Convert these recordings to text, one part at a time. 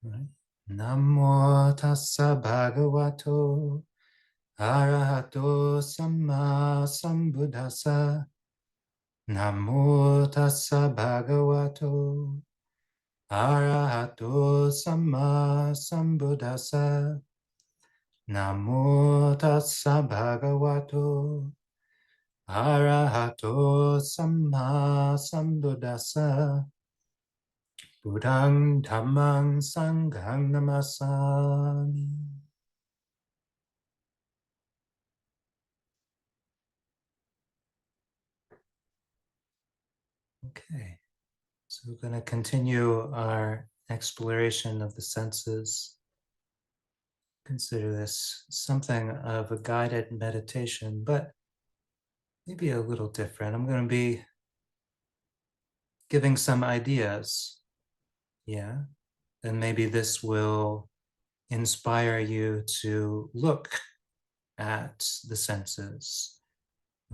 Right? Namo tassa bhagavato arahato samma sambuddhassa. Namo tassa bhagavato arahato samma sambuddhassa. Namo tassa bhagavato arahato samma sambuddhassa. Buddhang dhammang sanghang namasami. Okay, so we're going to continue our exploration of the senses. Consider this something of a guided meditation, but maybe a little different. I'm going to be giving some ideas. Yeah. And maybe this will inspire you to look at the senses,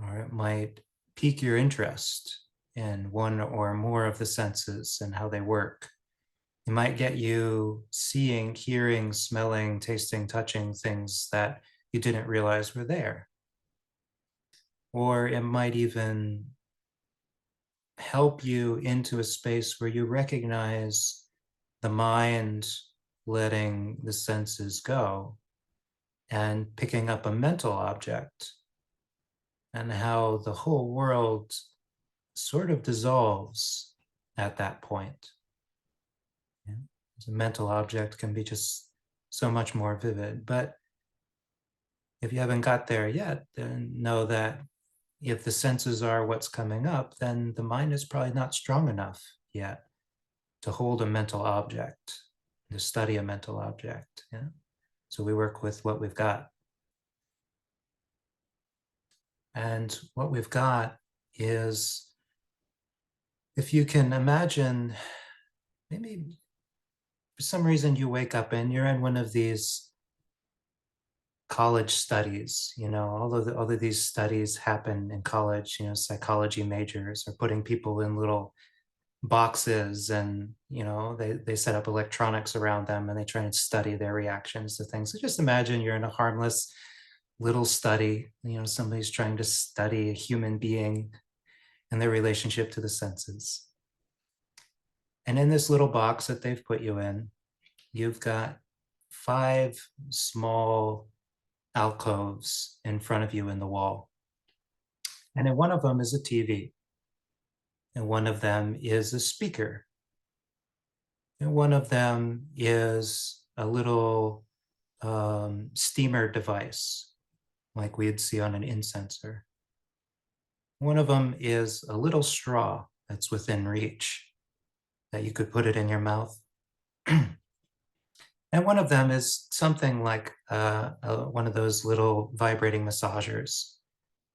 or it might pique your interest in one or more of the senses and how they work. It might get you seeing, hearing, smelling, tasting, touching things that you didn't realize were there. Or it might even help you into a space where you recognize the mind letting the senses go and picking up a mental object, and how the whole world sort of dissolves at that point. Yeah. A mental object can be just so much more vivid. But if you haven't got there yet, then know that if the senses are what's coming up, then the mind is probably not strong enough yet to hold a mental object, to study a mental object. Yeah. So we work with what we've got. And what we've got is, if you can imagine, maybe for some reason you wake up and you're in one of these college studies. All of these studies happen in college. Psychology majors are putting people in little boxes, and they set up electronics around them, and they try and study their reactions to things. So just imagine you're in a harmless little study. Somebody's trying to study a human being and their relationship to the senses. And in this little box that they've put you in, you've got 5 small alcoves in front of you in the wall. And in one of them is a TV, and one of them is a speaker, and one of them is a little steamer device, like we'd see on an incenser. One of them is a little straw that's within reach, that you could put it in your mouth. And one of them is something like one of those little vibrating massagers.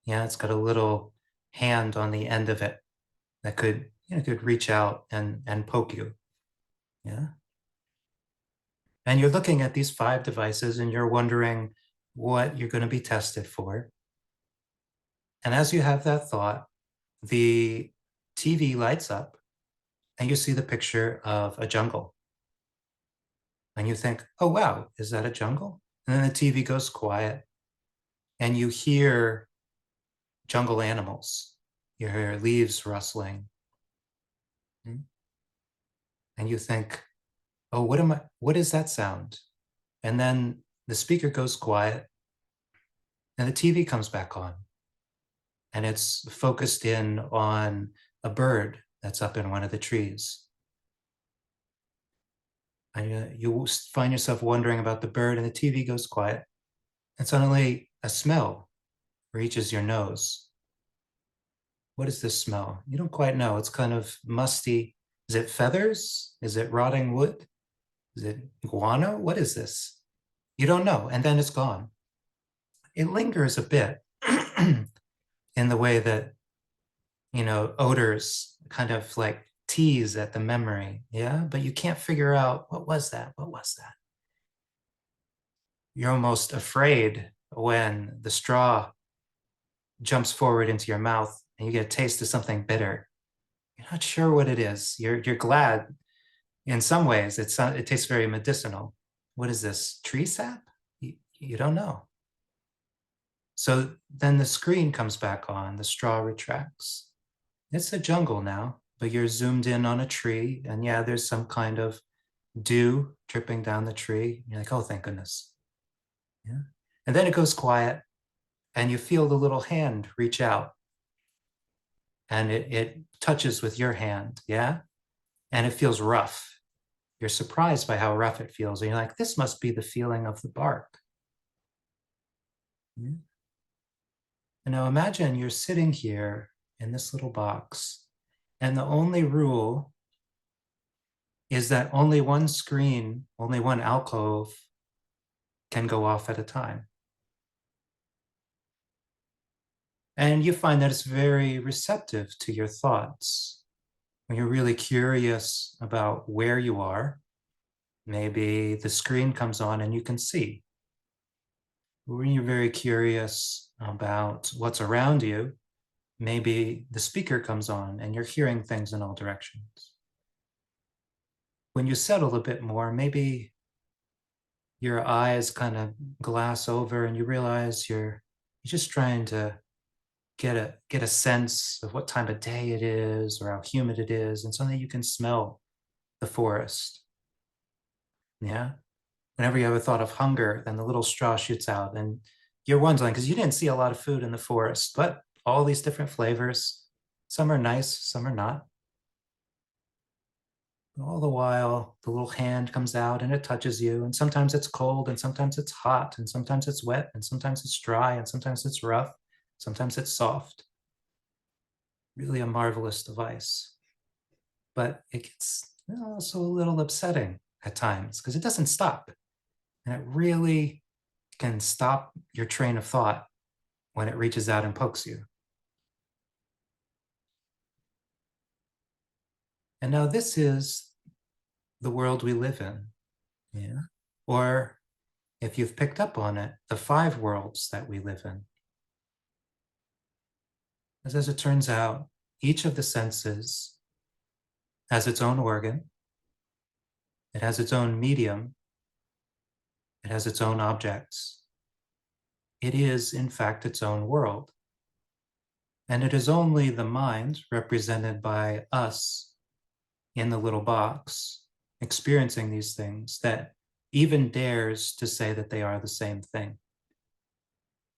Yeah, it's got a little hand on the end of it that could reach out and poke you. Yeah. And you're looking at these 5 devices and you're wondering what you're going to be tested for. And as you have that thought, the TV lights up and you see the picture of a jungle. And you think, oh, wow, is that a jungle? And then the TV goes quiet and you hear jungle animals. You hear leaves rustling. And you think, oh, what is that sound? And then the speaker goes quiet and the TV comes back on. And it's focused in on a bird that's up in one of the trees. And you find yourself wondering about the bird, and the TV goes quiet. And suddenly a smell reaches your nose. What is this smell? You don't quite know. It's kind of musty. Is it feathers? Is it rotting wood? Is it guano? What is this? You don't know. And then it's gone. It lingers a bit in the way that, odors kind of like tease at the memory. Yeah. But you can't figure out, what was that? What was that? You're almost afraid when the straw jumps forward into your mouth and you get a taste of something bitter. You're not sure what it is. You're glad In some ways, it tastes very medicinal. What is this, tree sap? You don't know. So then the screen comes back on, the straw retracts. It's a jungle now, but you're zoomed in on a tree, and yeah, there's some kind of dew dripping down the tree. You're like, oh, thank goodness. Yeah. And then it goes quiet, and you feel the little hand reach out, and it touches with your hand, yeah? And it feels rough. You're surprised by how rough it feels. And you're like, this must be the feeling of the bark. Yeah. And now imagine you're sitting here in this little box, and the only rule is that only one screen, only one alcove can go off at a time. And you find that it's very receptive to your thoughts. When you're really curious about where you are, maybe the screen comes on and you can see. When you're very curious about what's around you, maybe the speaker comes on and you're hearing things in all directions. When you settle a bit more, maybe your eyes kind of glass over and you realize you're just trying to get a sense of what time of day it is or how humid it is, and so that you can smell the forest. Yeah. Whenever you have a thought of hunger, then the little straw shoots out, and you're wondering because you didn't see a lot of food in the forest, but all these different flavors. Some are nice, some are not. All the while, the little hand comes out and it touches you, and sometimes it's cold, and sometimes it's hot, and sometimes it's wet, and sometimes it's dry, and sometimes it's rough, sometimes it's soft. Really a marvelous device. But it gets also a little upsetting at times because it doesn't stop. And it really can stop your train of thought when it reaches out and pokes you. And now this is the world we live in. Yeah. Or if you've picked up on it, the 5 worlds that we live in. As it turns out, each of the senses has its own organ, it has its own medium, it has its own objects. It is, in fact, its own world. And it is only the mind, represented by us in the little box, experiencing these things, that even dares to say that they are the same thing.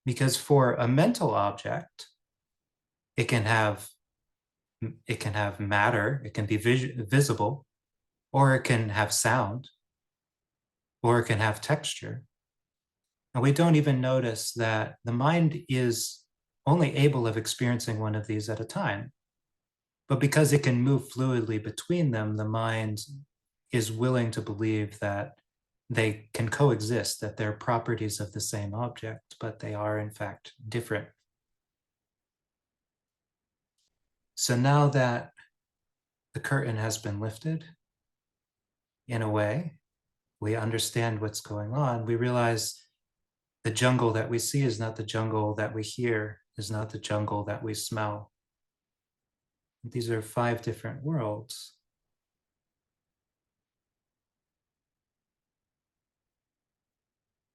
Because for a mental object, it can have matter, it can be visible, or it can have sound, or it can have texture. And we don't even notice that the mind is only able of experiencing one of these at a time. But because it can move fluidly between them, the mind is willing to believe that they can coexist, that they're properties of the same object, but they are in fact different. So now that the curtain has been lifted, in a way, we understand what's going on. We realize the jungle that we see is not the jungle that we hear, is not the jungle that we smell. These are 5 different worlds.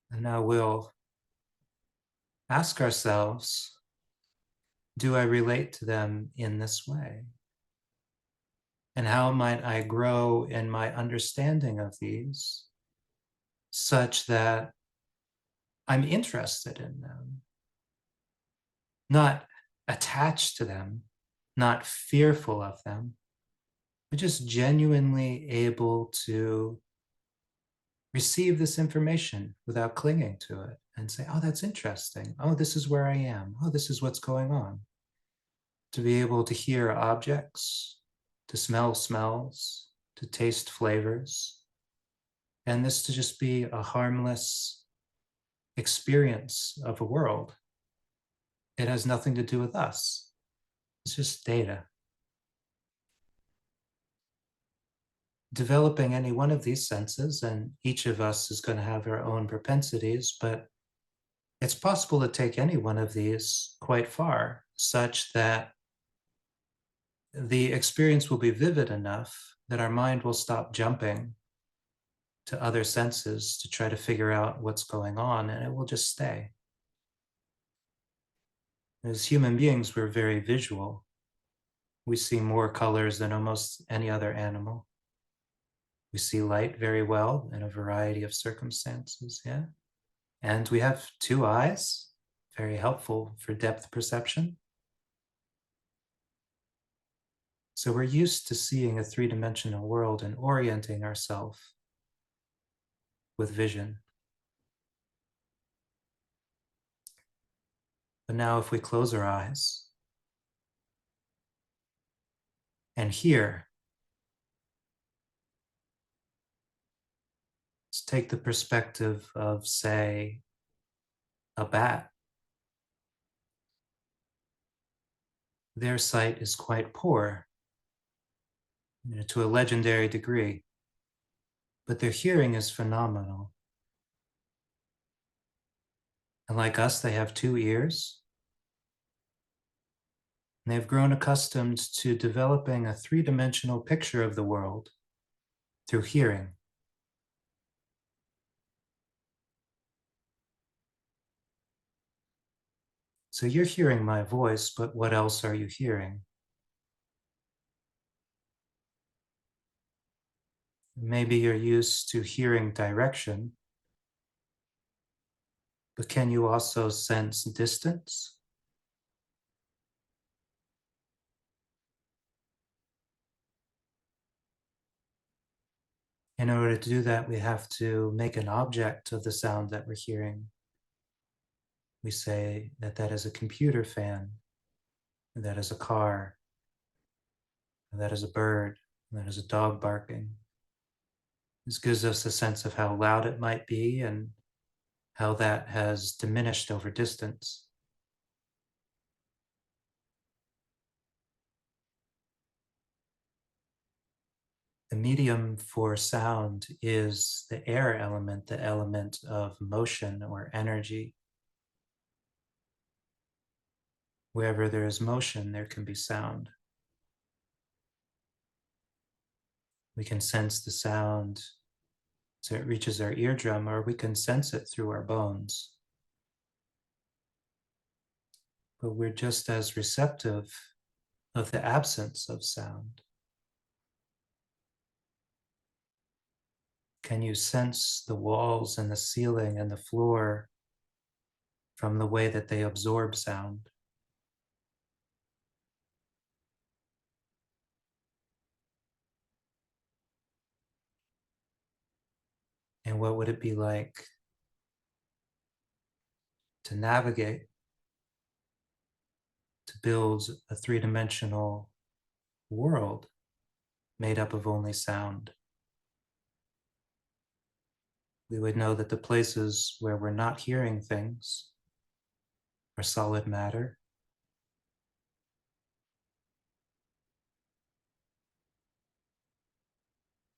And now we'll ask ourselves, do I relate to them in this way? And how might I grow in my understanding of these such that I'm interested in them, not attached to them, not fearful of them, but just genuinely able to receive this information without clinging to it and say, oh, that's interesting. Oh, this is where I am. Oh, this is what's going on. To be able to hear objects, to smell smells, to taste flavors, and this to just be a harmless experience of a world. It has nothing to do with us. It's just data. Developing any one of these senses, and each of us is going to have our own propensities, but it's possible to take any one of these quite far, such that the experience will be vivid enough that our mind will stop jumping to other senses to try to figure out what's going on, and it will just stay. As human beings, we're very visual. We see more colors than almost any other animal. We see light very well in a variety of circumstances, yeah? And we have two eyes, very helpful for depth perception. So we're used to seeing a three-dimensional world and orienting ourselves with vision. But now if we close our eyes and hear, let's take the perspective of, say, a bat. Their sight is quite poor, to a legendary degree, but their hearing is phenomenal. And like us, they have two ears. And they've grown accustomed to developing a three-dimensional picture of the world through hearing. So you're hearing my voice, but what else are you hearing? Maybe you're used to hearing direction, but can you also sense distance? In order to do that, we have to make an object of the sound that we're hearing. We say that that is a computer fan, that is a car, that is a bird, that is a dog barking. This gives us a sense of how loud it might be and how that has diminished over distance. The medium for sound is the air element, the element of motion or energy. Wherever there is motion, there can be sound. We can sense the sound so it reaches our eardrum, or we can sense it through our bones. But we're just as receptive of the absence of sound. Can you sense the walls and the ceiling and the floor from the way that they absorb sound? And what would it be like to navigate, to build a three-dimensional world made up of only sound? We would know that the places where we're not hearing things are solid matter.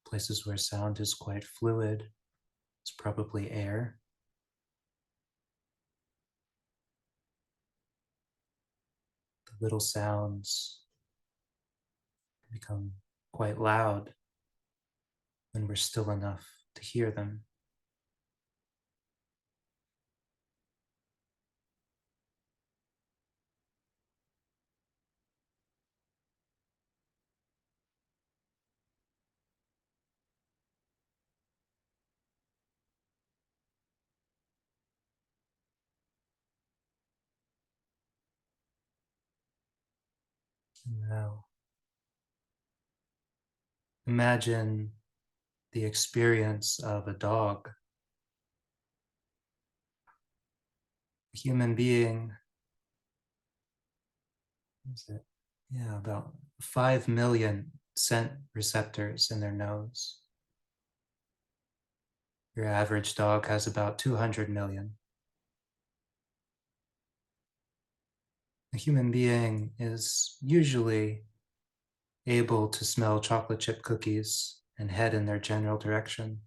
Places where sound is quite fluid, it's probably air. The little sounds become quite loud when we're still enough to hear them. Now, imagine the experience of a dog. A human being, is it? Yeah, about 5 million scent receptors in their nose. Your average dog has about 200 million. A human being is usually able to smell chocolate chip cookies and head in their general direction.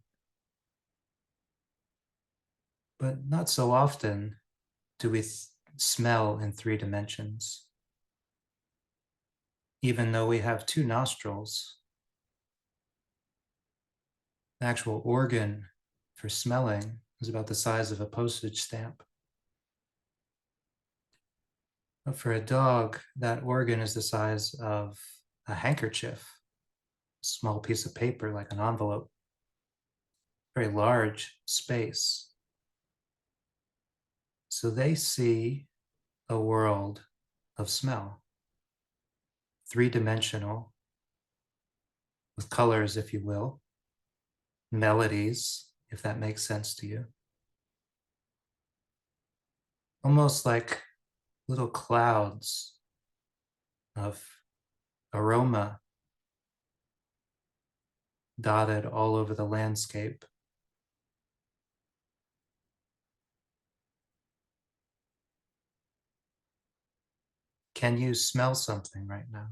But not so often do we smell in 3 dimensions. Even though we have 2 nostrils, actual organ for smelling is about the size of a postage stamp. But for a dog, that organ is the size of a handkerchief, a small piece of paper like an envelope, very large space. So they see a world of smell, three-dimensional, with colors, if you will, melodies, if that makes sense to you, almost like little clouds of aroma dotted all over the landscape. Can you smell something right now?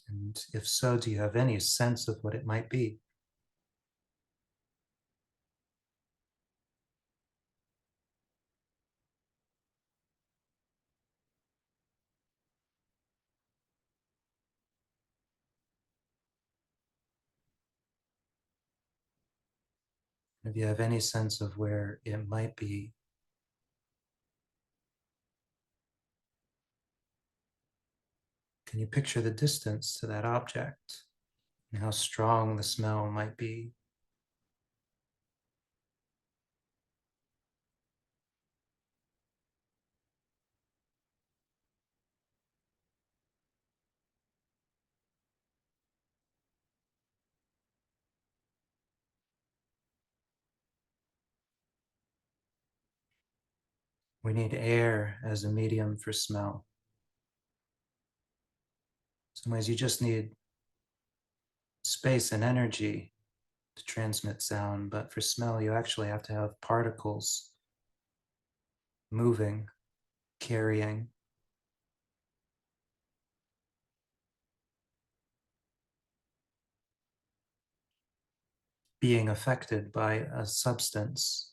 And if so, do you have any sense of what it might be? If you have any sense of where it might be, can you picture the distance to that object and how strong the smell might be? We need air as a medium for smell. In some ways, you just need space and energy to transmit sound, but for smell, you actually have to have particles moving, carrying, being affected by a substance,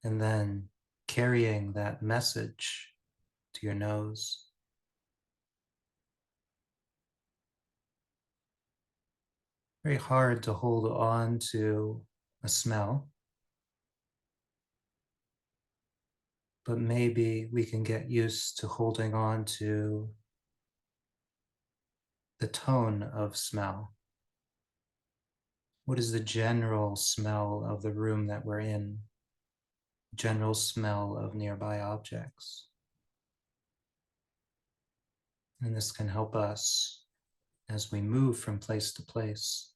and then carrying that message to your nose. Very hard to hold on to a smell, but maybe we can get used to holding on to the tone of smell. What is the general smell of the room that we're in? General smell of nearby objects. And this can help us as we move from place to place.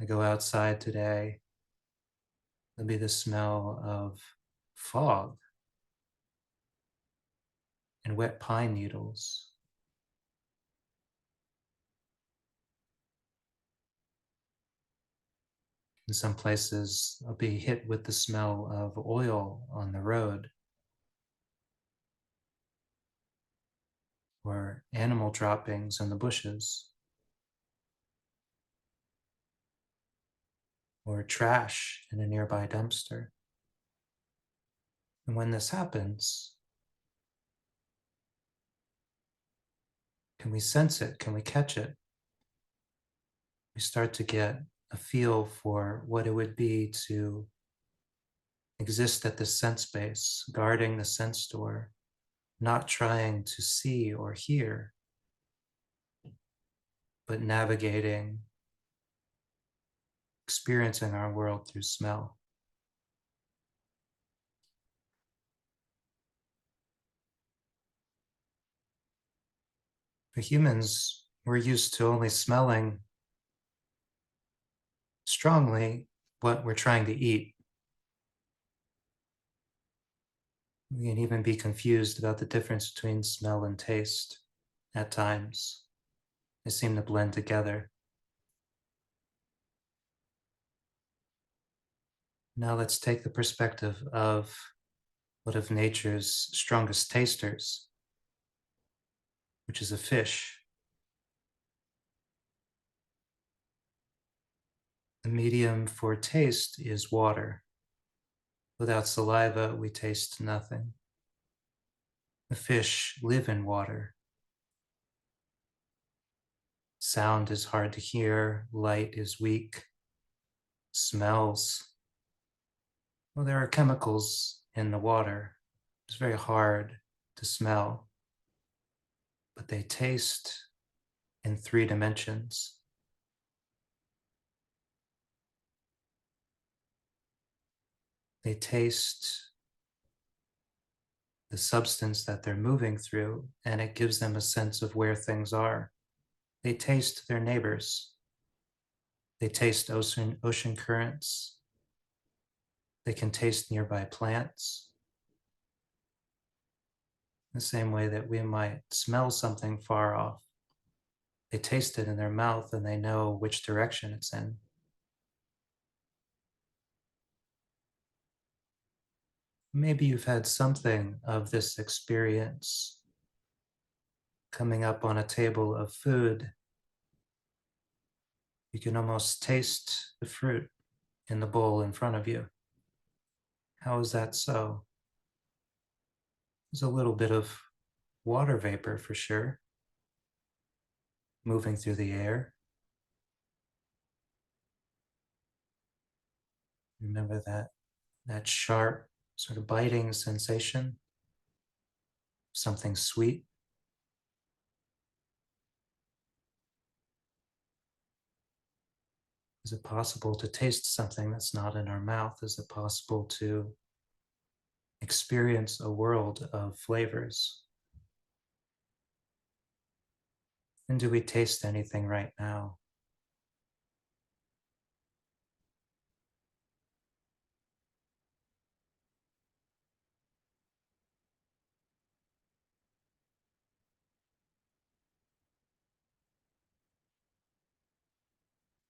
I go outside today, there'll be the smell of fog and wet pine needles. In some places, I'll be hit with the smell of oil on the road or animal droppings in the bushes or trash in a nearby dumpster. And when this happens, can we sense it? Can we catch it? We start to get a feel for what it would be to exist at this sense base, guarding the sense door, not trying to see or hear, but navigating, experiencing our world through smell. For humans, we're used to only smelling strongly what we're trying to eat. We can even be confused about the difference between smell and taste at times. They seem to blend together. Now let's take the perspective of one of nature's strongest tasters, which is a fish. The medium for taste is water. Without saliva, we taste nothing. The fish live in water. Sound is hard to hear, light is weak, smells. Well, there are chemicals in the water. It's very hard to smell, but they taste in 3 dimensions. They taste the substance that they're moving through, and it gives them a sense of where things are. They taste their neighbors. They taste ocean currents. They can taste nearby plants. The same way that we might smell something far off. They taste it in their mouth and they know which direction it's in. Maybe you've had something of this experience coming up on a table of food. You can almost taste the fruit in the bowl in front of you. How is that so? There's a little bit of water vapor for sure, moving through the air. Remember that sharp, sort of biting sensation, something sweet. Is it possible to taste something that's not in our mouth? Is it possible to experience a world of flavors? And do we taste anything right now?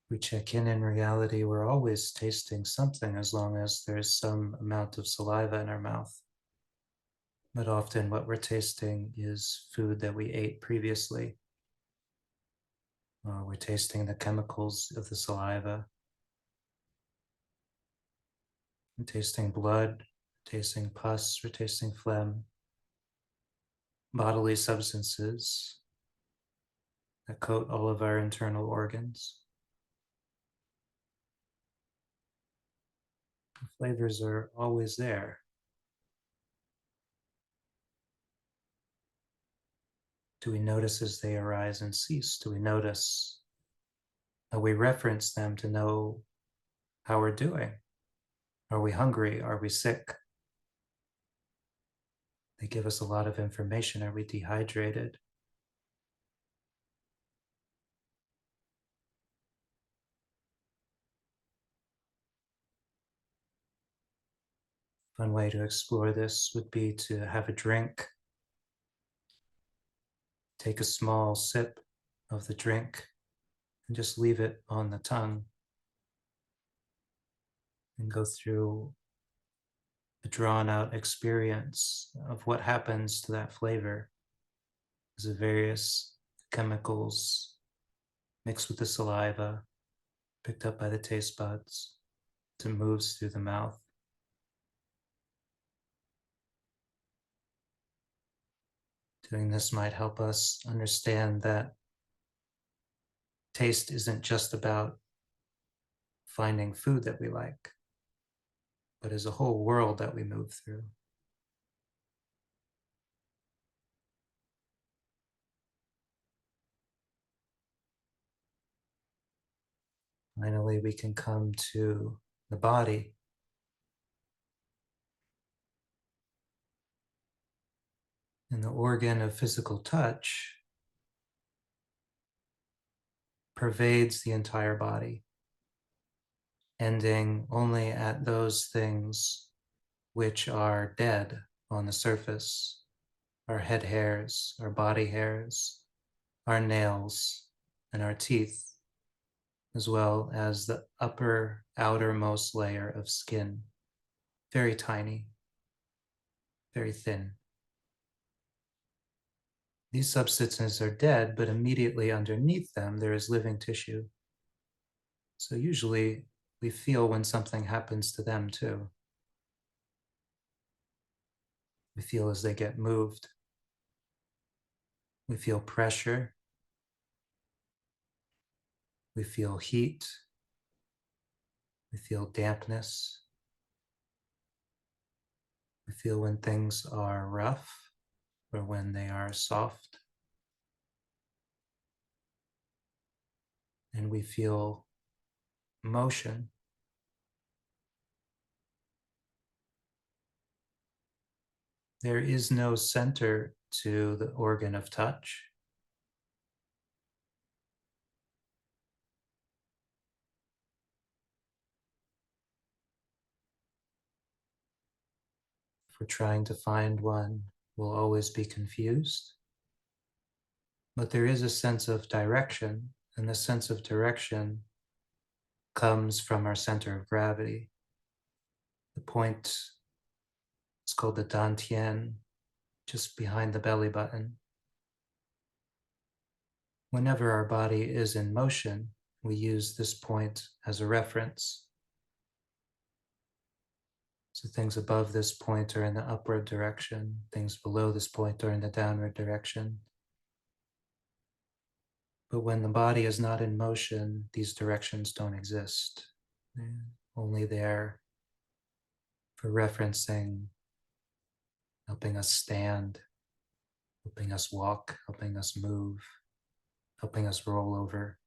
We check in reality, we're always tasting something as long as there's some amount of saliva in our mouth. But often what we're tasting is food that we ate previously. Or we're tasting the chemicals of the saliva. We're tasting blood, tasting pus, we're tasting phlegm, bodily substances that coat all of our internal organs. The flavors are always there. Do we notice as they arise and cease? Do we notice how we reference them to know how we're doing? Are we hungry? Are we sick? They give us a lot of information. Are we dehydrated? One way to explore this would be to have a drink, take a small sip of the drink, and just leave it on the tongue and go through a drawn out experience of what happens to that flavor as the various chemicals mixed with the saliva picked up by the taste buds as it moves through the mouth. Doing this might help us understand that taste isn't just about finding food that we like, but is a whole world that we move through. Finally, we can come to the body. And the organ of physical touch pervades the entire body, ending only at those things which are dead on the surface, our head hairs, our body hairs, our nails, and our teeth, as well as the upper outermost layer of skin, very tiny, very thin. These substances are dead, but immediately underneath them, there is living tissue. So usually we feel when something happens to them too. We feel as they get moved. We feel pressure. We feel heat. We feel dampness. We feel when things are rough or when they are soft. And we feel motion. There is no center to the organ of touch. If we're trying to find one, we'll always be confused. But there is a sense of direction, and the sense of direction comes from our center of gravity. The point is called the dantian, just behind the belly button. Whenever our body is in motion, we use this point as a reference. So things above this point are in the upward direction, things below this point are in the downward direction. But when the body is not in motion, these directions don't exist. They're only there for referencing, helping us stand, helping us walk, helping us move, helping us roll over.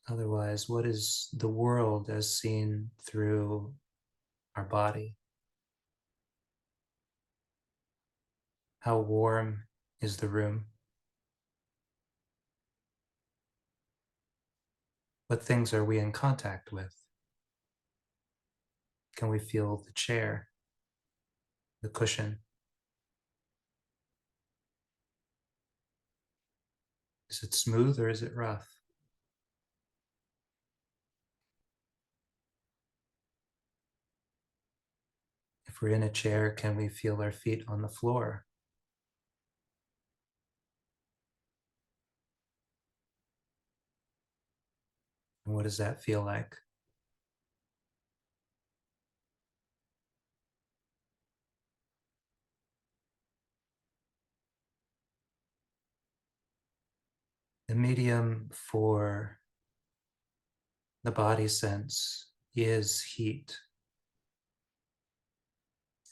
Otherwise, what is the world as seen through our body? How warm is the room? What things are we in contact with? Can we feel the chair, the cushion? Is it smooth or is it rough? If we're in a chair, can we feel our feet on the floor? And what does that feel like? The medium for the body sense is heat,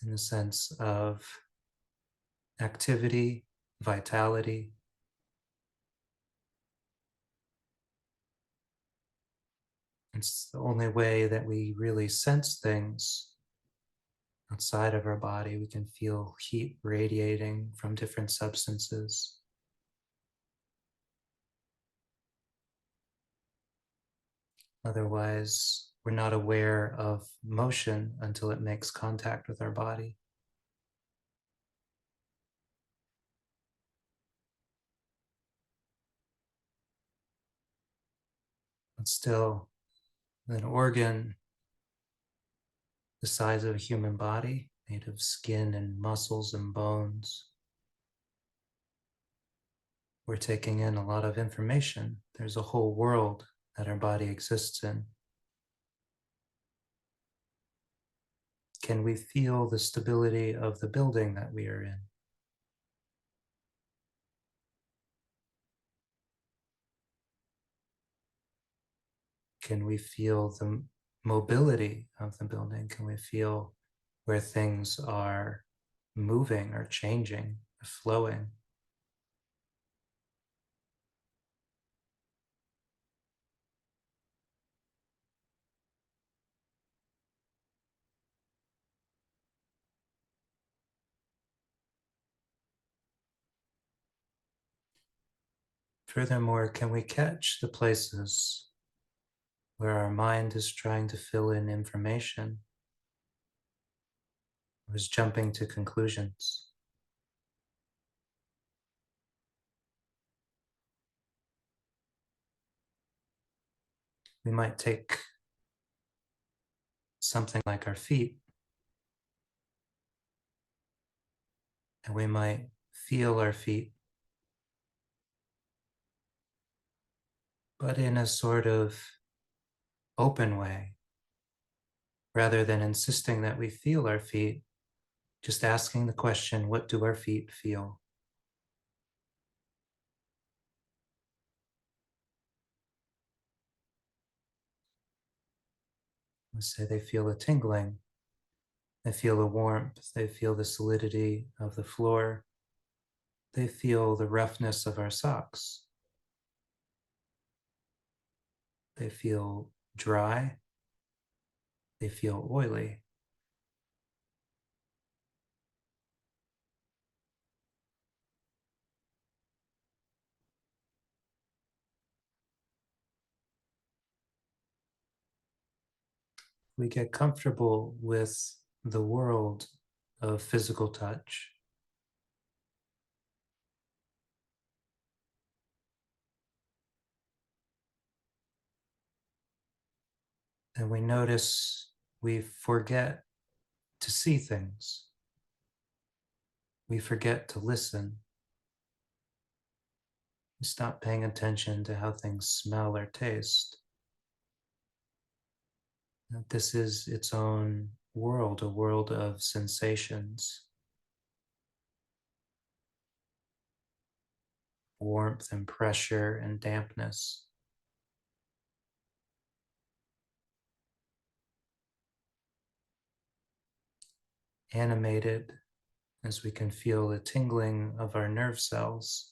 in the sense of activity, vitality. It's the only way that we really sense things outside of our body. We can feel heat radiating from different substances. Otherwise, we're not aware of motion until it makes contact with our body. But still, an organ the size of a human body, made of skin and muscles and bones, we're taking in a lot of information. There's a whole world that our body exists in. Can we feel the stability of the building that we are in? Can we feel the mobility of the building? Can we feel where things are moving or changing or flowing? Furthermore, can we catch the places where our mind is trying to fill in information or is jumping to conclusions? We might take something like our feet and we might feel our feet, but in a sort of open way, rather than insisting that we feel our feet, just asking the question, what do our feet feel? Let's say they feel a tingling, they feel a warmth, they feel the solidity of the floor, they feel the roughness of our socks, they feel dry, they feel oily. We get comfortable with the world of physical touch, and we notice we forget to see things. We forget to listen. We stop paying attention to how things smell or taste. This is its own world, a world of sensations, warmth and pressure and dampness. Animated as we can feel the tingling of our nerve cells,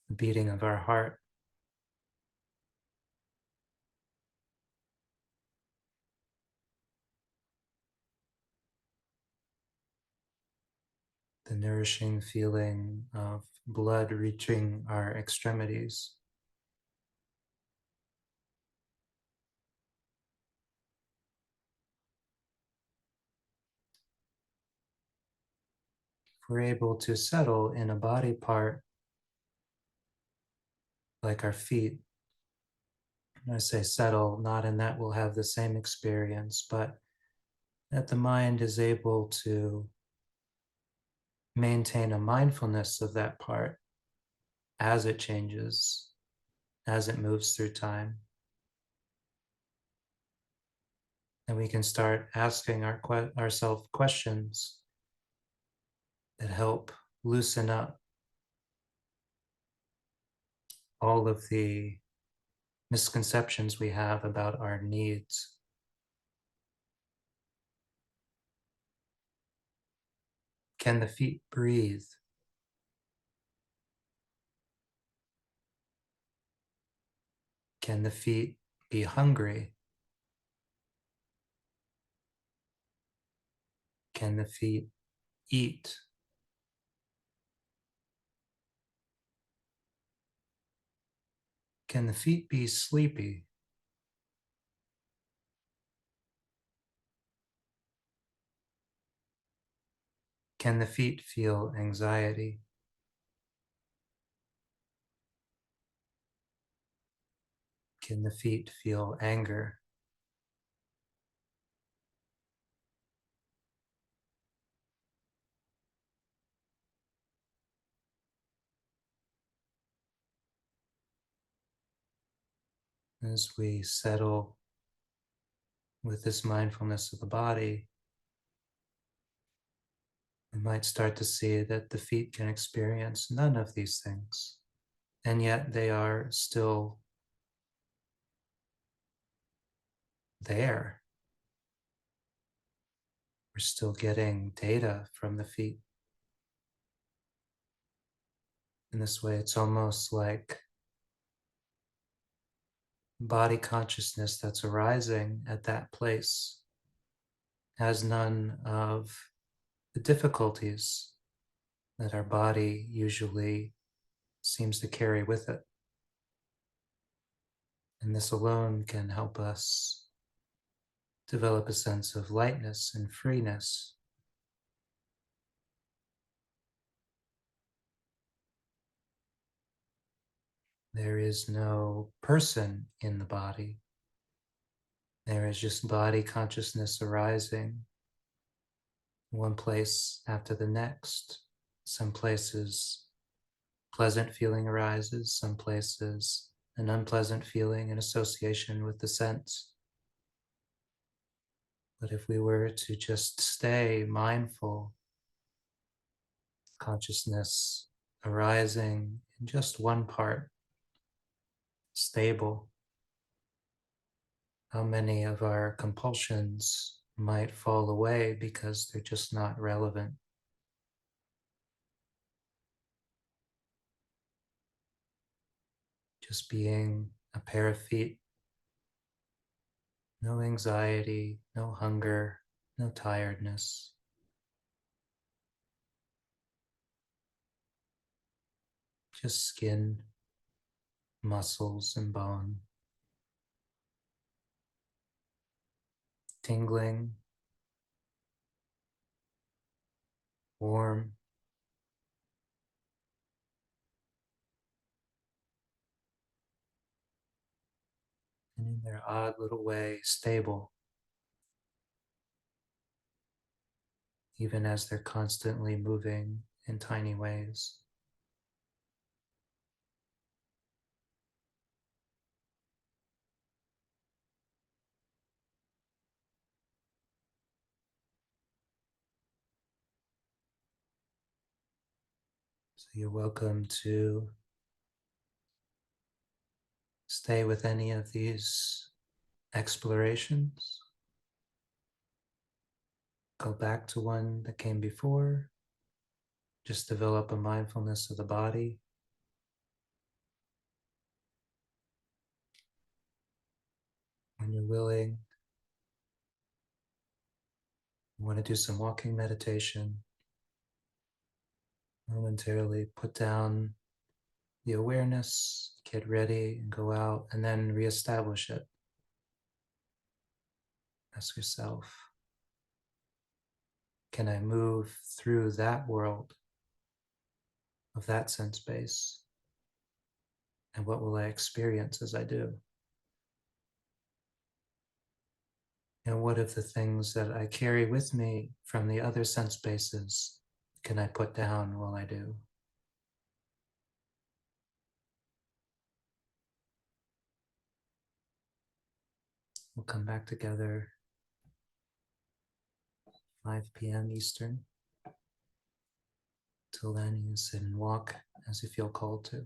the beating of our heart, the nourishing feeling of blood reaching our extremities. If we're able to settle in a body part like our feet, I say settle, not in that we'll have the same experience, but that the mind is able to maintain a mindfulness of that part as it changes, as it moves through time. And we can start asking ourselves questions that help loosen up all of the misconceptions we have about our needs. Can the feet breathe? Can the feet be hungry? Can the feet eat? Can the feet be sleepy? Can the feet feel anxiety? Can the feet feel anger? As we settle with this mindfulness of the body, we might start to see that the feet can experience none of these things, and yet they are still there. We're still getting data from the feet. In this way, it's almost like body consciousness that's arising at that place has none of the difficulties that our body usually seems to carry with it. And this alone can help us develop a sense of lightness and freeness. There is no person in the body. There is just body consciousness arising one place after the next. Some places pleasant feeling arises, some places an unpleasant feeling in association with the sense. But if we were to just stay mindful, consciousness arising in just one part, stable, how many of our compulsions might fall away because they're just not relevant. Just being a pair of feet, no anxiety, no hunger, no tiredness. Just skin, muscles, and bone. Tingling, warm, and in their odd little way, stable, even as they're constantly moving in tiny ways. So you're welcome to stay with any of these explorations. Go back to one that came before. Just develop a mindfulness of the body. When you're willing, you want to do some walking meditation. Momentarily put down the awareness, get ready, and go out, and then reestablish it. Ask yourself, can I move through that world of that sense base? And what will I experience as I do? And what of the things that I carry with me from the other sense bases can I put down while I do? We'll come back together 5 p.m. Eastern. Till then, you sit and walk as you feel called to.